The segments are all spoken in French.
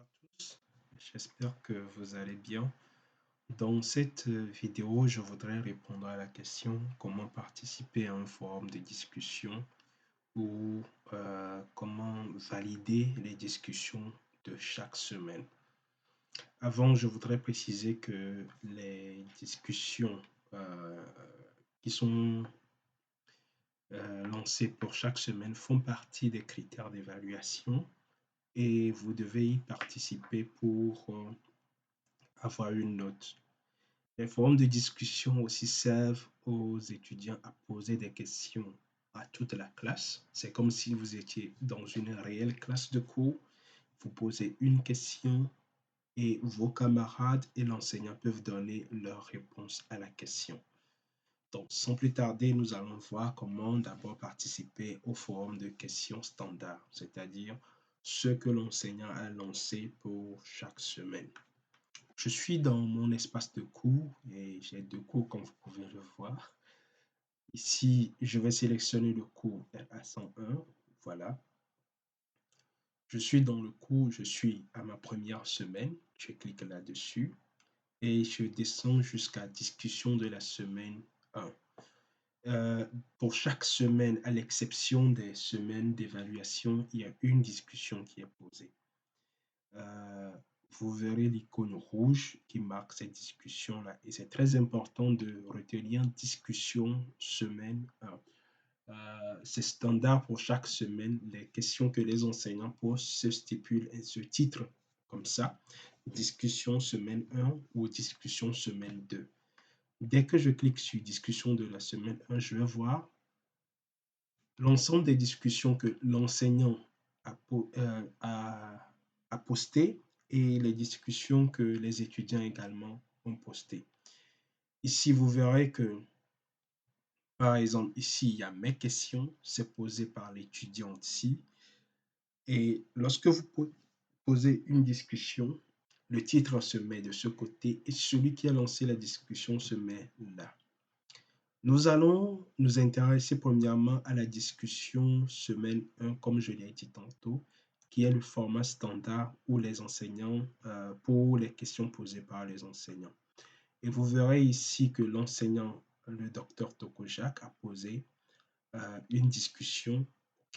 à tous, j'espère que vous allez bien. Dans cette vidéo, je voudrais répondre à la question comment participer à un forum de discussion ou comment valider les discussions de chaque semaine. Avant, je voudrais préciser que les discussions qui sont lancées pour chaque semaine font partie des critères d'évaluation et vous devez y participer pour avoir une note. Les forums de discussion aussi servent aux étudiants à poser des questions à toute la classe. C'est comme si vous étiez dans une réelle classe de cours. Vous posez une question et vos camarades et l'enseignant peuvent donner leur réponse à la question. Donc, sans plus tarder, nous allons voir comment d'abord participer au forum de questions standard, c'est-à-dire ce que l'enseignant a lancé pour chaque semaine. Je suis dans mon espace de cours et j'ai deux cours comme vous pouvez le voir. Ici, je vais sélectionner le cours LA101. Voilà. Je suis dans le cours, je suis à ma première semaine. Je clique là-dessus et je descends jusqu'à discussion de la semaine 1. Pour chaque semaine, à l'exception des semaines d'évaluation, il y a une discussion qui est posée. Vous verrez l'icône rouge qui marque cette discussion-là. Et c'est très important de retenir discussion semaine 1. C'est standard pour chaque semaine. Les questions que les enseignants posent se stipulent et se titrent comme ça. Discussion semaine 1 ou discussion semaine 2. Dès que je clique sur discussion de la semaine 1, je vais voir l'ensemble des discussions que l'enseignant a postées et les discussions que les étudiants également ont postées. Ici, vous verrez que, par exemple, ici, il y a mes questions, c'est posé par l'étudiant ici. Et lorsque vous posez une discussion, le titre se met de ce côté et celui qui a lancé la discussion se met là. Nous allons nous intéresser premièrement à la discussion semaine 1, comme je l'ai dit tantôt, qui est le format standard où les enseignants, pour les questions posées par les enseignants. Et vous verrez ici que l'enseignant, le docteur Tokojak, a posé une discussion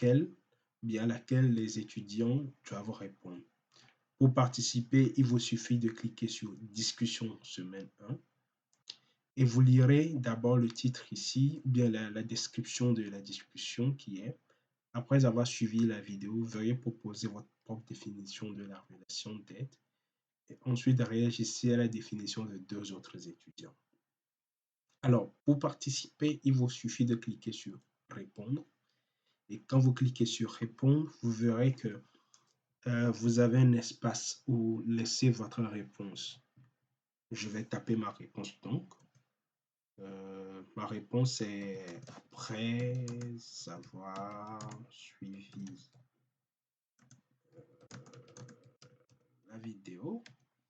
à laquelle les étudiants doivent répondre. Pour participer, il vous suffit de cliquer sur discussion semaine 1. Et vous lirez d'abord le titre ici, ou bien la description de la discussion qui est, après avoir suivi la vidéo, veuillez proposer votre propre définition de la relation d'aide et ensuite réagissez à la définition de deux autres étudiants. Alors, pour participer, il vous suffit de cliquer sur répondre et quand vous cliquez sur répondre, vous verrez que vous avez un espace où laisser votre réponse. Je vais taper ma réponse donc. Ma réponse est après avoir suivi la vidéo,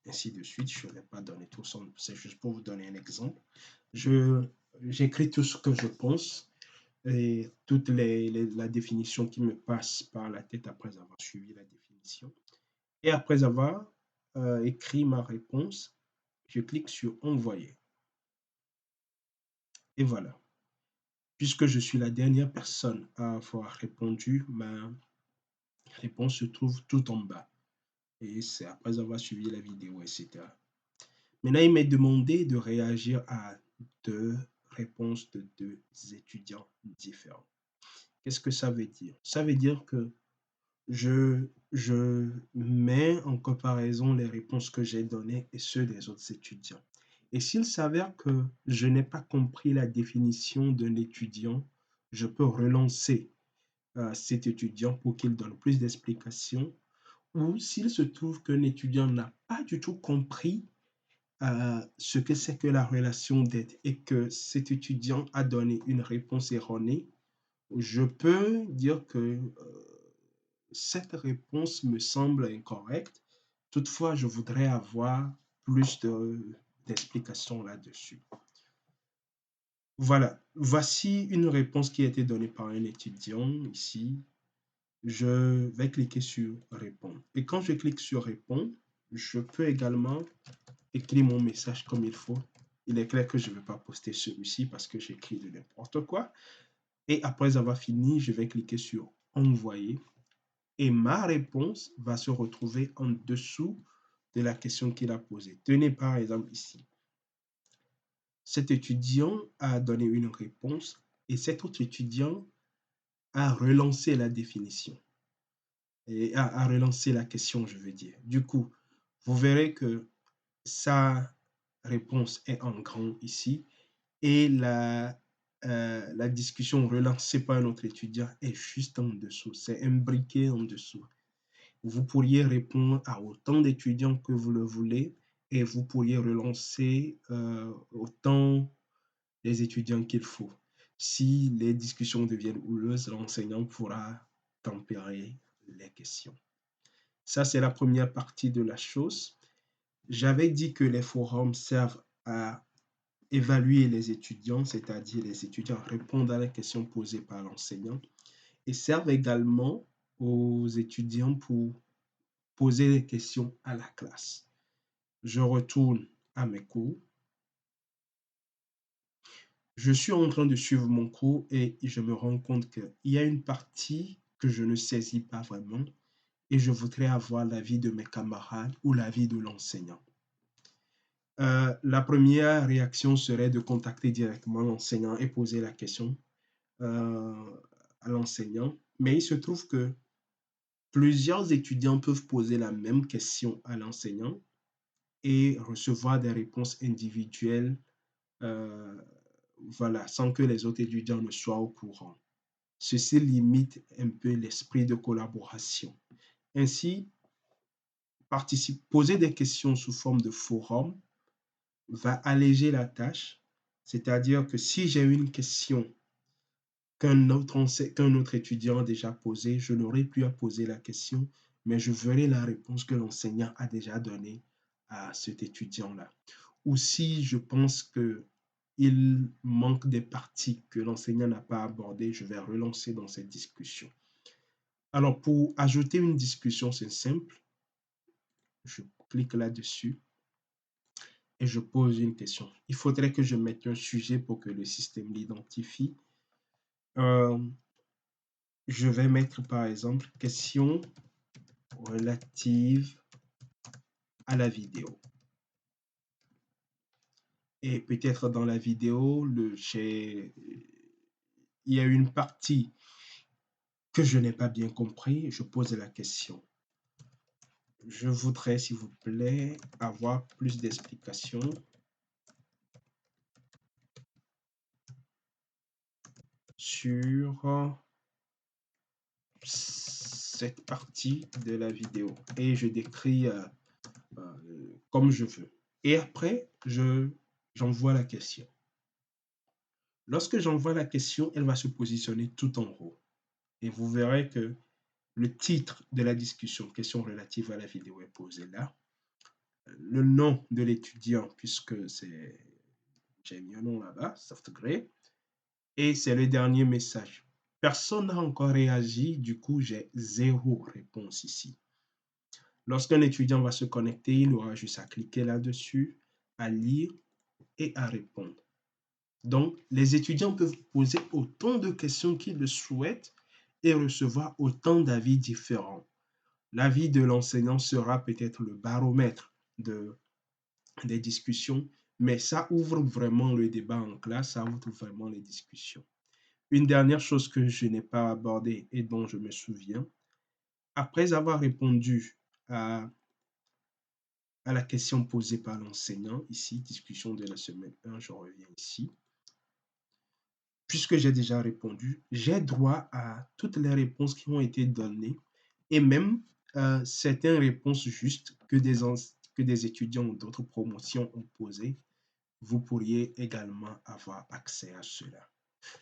ainsi de suite. Je ne vais pas donner tout ça, c'est juste pour vous donner un exemple. J'écris tout ce que je pense et toute la définition qui me passe par la tête après avoir suivi la définition. Et après avoir écrit ma réponse, je clique sur envoyer. Et voilà. Puisque je suis la dernière personne à avoir répondu, ma réponse se trouve tout en bas. Et c'est après avoir suivi la vidéo, etc. Maintenant, il m'est demandé de réagir à deux réponses de deux étudiants différents. Qu'est-ce que ça veut dire? Ça veut dire que je mets en comparaison les réponses que j'ai données et ceux des autres étudiants. Et s'il s'avère que je n'ai pas compris la définition d'un étudiant, je peux relancer cet étudiant pour qu'il donne plus d'explications. Ou s'il se trouve qu'un étudiant n'a pas du tout compris ce que c'est que la relation d'aide et que cet étudiant a donné une réponse erronée, je peux dire que cette réponse me semble incorrecte. Toutefois, je voudrais avoir plus d'explications là-dessus. Voilà, voici une réponse qui a été donnée par un étudiant ici. je vais cliquer sur répondre. Et quand je clique sur répondre, je peux également écrire mon message comme il faut. Il est clair que je ne vais pas poster celui-ci parce que j'écris de n'importe quoi. Et après avoir fini, je vais cliquer sur envoyer. Et ma réponse va se retrouver en dessous de la question qu'il a posée. Tenez par exemple ici. Cet étudiant a donné une réponse et cet autre étudiant a relancé la définition et a relancé la question, je veux dire. Du coup, vous verrez que sa réponse est en grand ici et la discussion relancée par un autre étudiant est juste en dessous. C'est imbriqué en dessous. Vous pourriez répondre à autant d'étudiants que vous le voulez et vous pourriez relancer autant les étudiants qu'il faut. Si les discussions deviennent houleuses, l'enseignant pourra tempérer les questions. Ça, c'est la première partie de la chose. J'avais dit que les forums servent à évaluer les étudiants, c'est-à-dire les étudiants répondent à la question posée par l'enseignant et servent également aux étudiants pour poser des questions à la classe. Je retourne à mes cours. Je suis en train de suivre mon cours et je me rends compte qu'il y a une partie que je ne saisis pas vraiment et je voudrais avoir l'avis de mes camarades ou l'avis de l'enseignant. La première réaction serait de contacter directement l'enseignant et poser la question à l'enseignant. Mais il se trouve que plusieurs étudiants peuvent poser la même question à l'enseignant et recevoir des réponses individuelles, voilà, sans que les autres étudiants ne soient au courant. Ceci limite un peu l'esprit de collaboration. Ainsi, poser des questions sous forme de forum va alléger la tâche, c'est-à-dire que si j'ai une question qu'un autre étudiant a déjà posée, je n'aurai plus à poser la question, mais je verrai la réponse que l'enseignant a déjà donnée à cet étudiant-là. Ou si je pense qu'il manque des parties que l'enseignant n'a pas abordées, je vais relancer dans cette discussion. Alors, pour ajouter une discussion, c'est simple. Je clique là-dessus et je pose une question. Il faudrait que je mette un sujet pour que le système l'identifie. Je vais mettre par exemple question relative à la vidéo. Et peut-être dans la vidéo, il y a une partie que je n'ai pas bien compris. Je pose la question. Je voudrais, s'il vous plaît, avoir plus d'explications sur cette partie de la vidéo. Et je décris comme je veux. Et après, j'envoie la question. Lorsque j'envoie la question, elle va se positionner tout en haut. Et vous verrez que le titre de la discussion, question relative à la vidéo, est posé là. Le nom de l'étudiant, puisque j'ai mis un nom là-bas, SoftGray. Et c'est le dernier message. Personne n'a encore réagi, du coup, j'ai 0 réponse ici. Lorsqu'un étudiant va se connecter, il aura juste à cliquer là-dessus, à lire et à répondre. Donc, les étudiants peuvent poser autant de questions qu'ils le souhaitent et recevoir autant d'avis différents. L'avis de l'enseignant sera peut-être le baromètre des discussions, mais ça ouvre vraiment le débat en classe, ça ouvre vraiment les discussions. Une dernière chose que je n'ai pas abordée et dont je me souviens, après avoir répondu à la question posée par l'enseignant, ici, discussion de la semaine 1, je reviens ici. Puisque j'ai déjà répondu, j'ai droit à toutes les réponses qui ont été données et même certaines réponses justes que des étudiants ou d'autres promotions ont posées. Vous pourriez également avoir accès à cela.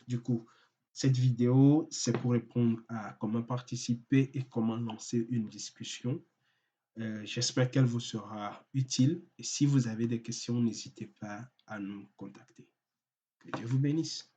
Du coup, cette vidéo, c'est pour répondre à comment participer et comment lancer une discussion. J'espère qu'elle vous sera utile et si vous avez des questions, n'hésitez pas à nous contacter. Que Dieu vous bénisse.